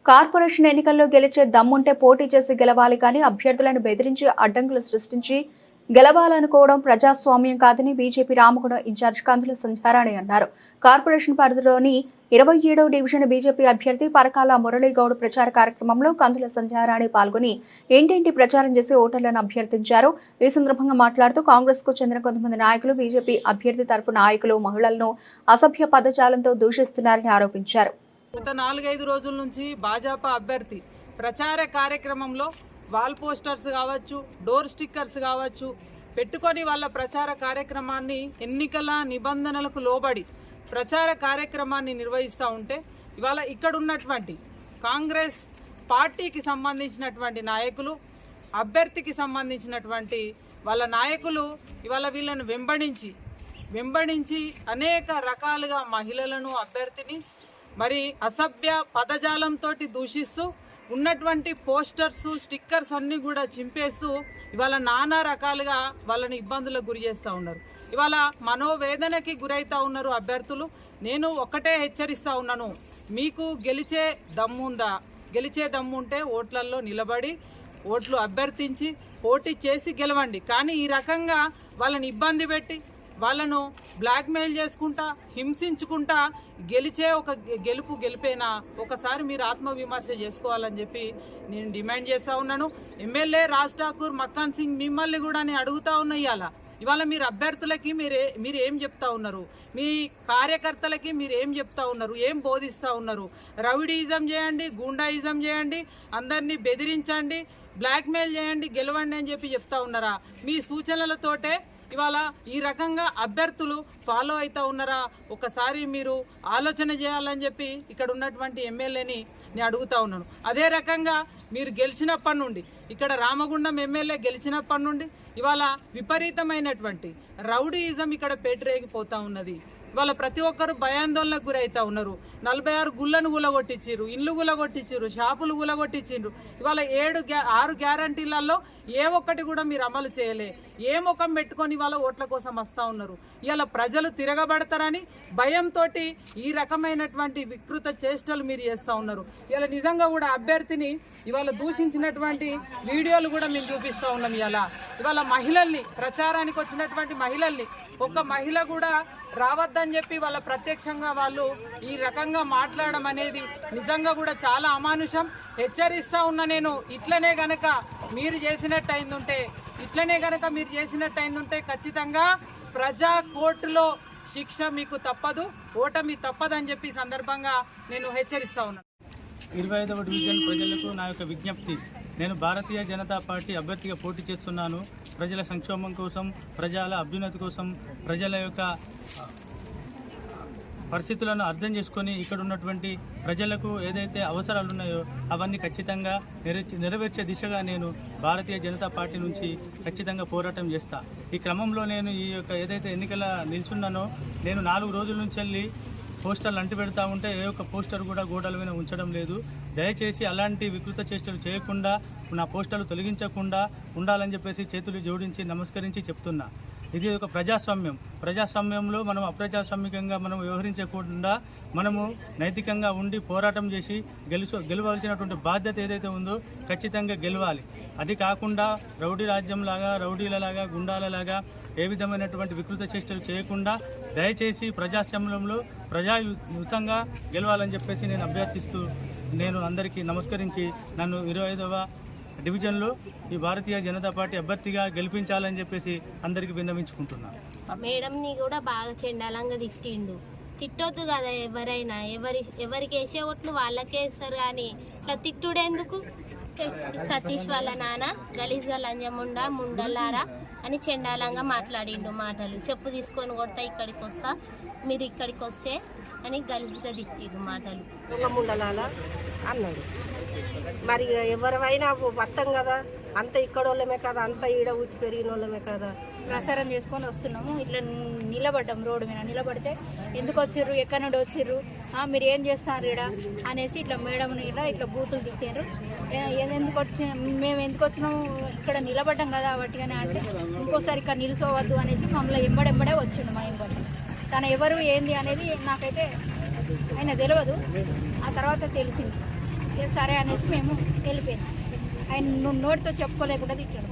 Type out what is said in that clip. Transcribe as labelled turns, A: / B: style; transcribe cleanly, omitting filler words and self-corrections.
A: Corporation ఎన్నికల్లో గెలిచే దమ్ముంటే పోటీ చేసి గెలవాలి కానీ అభ్యర్థులను బెదిరించి అడ్డంకులు సృష్టించి గెలవాలనుకోవడం ప్రజాస్వామ్యం కాదని బీజేపీ రామగుండం ఇన్ఛార్జ్ కందుల సంధ్యారాణి అన్నారు. కార్పొరేషన్ పరిధిలోని 27వ డివిజన్ బీజేపీ అభ్యర్థి పరకాల మురళీగౌడ్ ప్రచార కార్యక్రమంలో కందుల సంధ్యారాణి పాల్గొని ఇంటింటి ప్రచారం చేసి ఓటర్లను అభ్యర్థించారు. ఈ సందర్భంగా మాట్లాడుతూ కాంగ్రెస్ కు చెందిన కొంతమంది నాయకులు బీజేపీ అభ్యర్థి తరఫు నాయకులు మహిళలను అసభ్య పదజాలంతో దూషిస్తున్నారని ఆరోపించారు.
B: గత 4-5 రోజుల నుంచి భాజపా అభ్యర్థి ప్రచార కార్యక్రమంలో వాల్ పోస్టర్స్ కావచ్చు, డోర్ స్టిక్కర్స్ కావచ్చు పెట్టుకొని వాళ్ళ ప్రచార కార్యక్రమాన్ని ఎన్నికల నిబంధనలకు లోబడి ప్రచార కార్యక్రమాన్ని నిర్వహిస్తూ ఉంటే ఇవాళ ఇక్కడ ఉన్నటువంటి కాంగ్రెస్ పార్టీకి సంబంధించినటువంటి నాయకులు, అభ్యర్థికి సంబంధించినటువంటి వాళ్ళ నాయకులు ఇవాళ వీళ్ళను వెంబడించి అనేక రకాలుగా మహిళలను, అభ్యర్థిని మరి అసభ్య పదజాలంతో దూషిస్తూ ఉన్నటువంటి పోస్టర్స్, స్టిక్కర్స్ అన్నీ కూడా చింపేస్తూ ఇవాళ నానా రకాలుగా వాళ్ళని ఇబ్బందులకు గురి చేస్తూ ఉన్నారు. ఇవాళ మనోవేదనకి గురవుతూ ఉన్నారు అభ్యర్థులు. నేను ఒక్కటే హెచ్చరిస్తూ ఉన్నాను, మీకు గెలిచే దమ్ముందా? గెలిచే దమ్ముంటే ఓట్లల్లో నిలబడి ఓట్లు అభ్యర్థించి పోటీ చేసి గెలవండి. కానీ ఈ రకంగా వాళ్ళని ఇబ్బంది పెట్టి వాళ్ళను బ్లాక్మెయిల్ చేసుకుంటా, హింసించుకుంటా గెలిచే ఒక గెలిపేనా? ఒకసారి మీరు ఆత్మవిమర్శ చేసుకోవాలని చెప్పి నేను డిమాండ్ చేస్తూ ఉన్నాను. ఎమ్మెల్యే రాజ్ ఠాకూర్, మక్కాన్ సింగ్ మిమ్మల్ని కూడా నేను అడుగుతా ఉన్నా ఇవాళ మీరు అభ్యర్థులకి మీరు ఏం చెప్తా ఉన్నారు? మీ కార్యకర్తలకి మీరు ఏం చెప్తా ఉన్నారు? ఏం బోధిస్తూ ఉన్నారు? రౌడీయిజం చేయండి, గూండాయిజం చేయండి, అందరినీ బెదిరించండి, బ్లాక్మెయిల్ చేయండి, గెలవండి అని చెప్పి చెప్తా ఉన్నారా? మీ సూచనలతోటే ఇవాళ ఈ రకంగా అభ్యర్థులు ఫాలో అవుతా ఉన్నారా? ఒకసారి మీరు ఆలోచన చేయాలని చెప్పి ఇక్కడ ఉన్నటువంటి ఎమ్మెల్యేని నేను అడుగుతా ఉన్నాను. అదే రకంగా మీరు గెలిచినప్పటి నుండి, ఇక్కడ రామగుండం ఎమ్మెల్యే గెలిచినప్పటి నుండి ఇవాళ విపరీతమైనటువంటి రౌడీయిజం ఇక్కడ పేటరేగిపోతా ఉన్నది. ఇవాళ ప్రతి ఒక్కరు భయాందోళనకు గురవుతా ఉన్నారు. 46 గుళ్ళను గులగొట్టించారు, ఇళ్ళు గులగొట్టించారు, షాపులు గులగొట్టించారు. ఇవాళ 6 గ్యారంటీలలో ఏ ఒక్కటి కూడా మీరు అమలు చేయలే. ఏ ముఖం పెట్టుకొని ఇవాళ ఓట్ల కోసం వస్తూ ఉన్నారు. ఇవాళ ప్రజలు తిరగబడతారని భయంతో ఈ రకమైనటువంటి వికృత చేష్టలు మీరు చేస్తూ ఉన్నారు. ఇవాళ నిజంగా కూడా అభ్యర్థిని ఇవాళ దూషించినటువంటి వీడియోలు కూడా మేము చూపిస్తూ ఉన్నాం. ఇవాళ మహిళల్ని, ప్రచారానికి వచ్చినటువంటి మహిళల్ని ఒక్క మహిళ కూడా రావద్దని చెప్పి వాళ్ళ ప్రత్యక్షంగా వాళ్ళు ఈ రకంగా మాట్లాడడం అనేది నిజంగా కూడా చాలా అమానుషం. హెచ్చరిస్తా ఉన్నా నేను, ఇట్లనే గనక మీరు చేసినట్టయిందుంటే ఖచ్చితంగా ప్రజా కోర్టులో శిక్ష మీకు తప్పదు, ఓటమి తప్పదని చెప్పి సందర్భంగా నేను హెచ్చరిస్తా ఉన్నాను.
C: 25వ డివిజన్ ప్రజలకు నా యొక్క విజ్ఞప్తి, నేను భారతీయ జనతా పార్టీ అభ్యర్థిగా పోటీ చేస్తున్నాను. ప్రజల సంక్షేమం కోసం, ప్రజల అభ్యున్నతి కోసం, ప్రజల యొక్క పరిస్థితులను అర్థం చేసుకొని ఇక్కడ ఉన్నటువంటి ప్రజలకు ఏదైతే అవసరాలు ఉన్నాయో అవన్నీ ఖచ్చితంగా నెరవేర్చే దిశగా నేను భారతీయ జనతా పార్టీ నుంచి ఖచ్చితంగా పోరాటం చేస్తా. ఈ క్రమంలో నేను ఈ యొక్క ఏదైతే ఎన్నికల నిల్చున్నానో నేను 4 రోజుల నుంచి వెళ్ళి పోస్టర్లు అంటి పెడతా ఉంటే ఏ ఒక్క పోస్టర్ కూడా గోడల మీద ఉంచడం లేదు. దయచేసి అలాంటి వికృత చేష్టలు చేయకుండా, నా పోస్టర్లు తొలగించకుండా ఉండాలని చెప్పేసి చేతులు జోడించి నమస్కరించి చెప్తున్నా. ఇది ఒక ప్రజాస్వామ్యంలో మనం అప్రజాస్వామికంగా మనం వ్యవహరించకుండా మనము నైతికంగా ఉండి పోరాటం చేసి గెలవాల్సినటువంటి బాధ్యత ఏదైతే ఉందో ఖచ్చితంగా గెలవాలి. అది కాకుండా రౌడీ రాజ్యంలాగా, రౌడీలలాగా, గుండాలలాగా ఏ విధమైనటువంటి వికృత చేష్టలు చేయకుండా దయచేసి ప్రజాస్వామ్యంలో ప్రజాయుతంగా గెలవాలని చెప్పేసి నేను అభ్యర్థిస్తూ నేను అందరికీ నమస్కరించి నన్ను 25వ డివిజన్లో ఈ భారతీయ జనతా పార్టీ అభ్యర్థిగా గెలిపించాలని చెప్పేసి అందరికీ విన్నవించుకుంటున్నాను.
D: మేడంని కూడా బాగా చెండాలంగా తిట్టొద్దు కదా. ఎవరైనా ఎవరికి వేసే ఓట్లు వాళ్ళకే వేస్తారు కానీ ఇట్లా తిట్టుడెందుకు? సతీష్ వాళ్ళ నాన్న గలీజ్గా లంజముండా ముండలారా అని చెండాలంగా మాట్లాడిండు మాటలు. చెప్పు తీసుకొని కొడతా ఇక్కడికి వస్తా, మీరు ఇక్కడికి వస్తే అని గలీజ్గా తిట్టిండు మాటలు.
E: ముండలాలా అన్నాడు. మరి ఎవరైనా వస్తాం కదా, అంత ఇక్కడ వాళ్ళమే కదా, అంత ఈడ ఊటి పెరిగిన వాళ్ళమే కదా.
F: ప్రసారం చేసుకొని వస్తున్నాము. ఇట్లా నిలబడ్డాం, రోడ్డు మీద నిలబడితే ఎందుకు వచ్చిర్రు, ఎక్కడి నుండి వచ్చిర్రు, మీరు ఏం చేస్తున్నారు ఇక్కడ అనేసి ఇట్లా మేడం ఇట్లా బూతులు తిట్టారు. మేము ఎందుకు వచ్చినాము, ఇక్కడ నిలబడ్డాం కదా వాటిగానే అంటే ఇంకోసారి ఇక్కడ నిలుచోవద్దు అనేసి మమ్మల్ని ఎంబడెంబడే వచ్చిండు. మా ఎంబడి తను ఎవరు ఏంది అనేది నాకైతే ఆయన తెలియదు. ఆ తర్వాత తెలిసింది. సరే అనేసి మేము వెళ్ళిపోయాం. ఆయన నోటితో చెప్పుకోలేకుండా తిట్టాడు.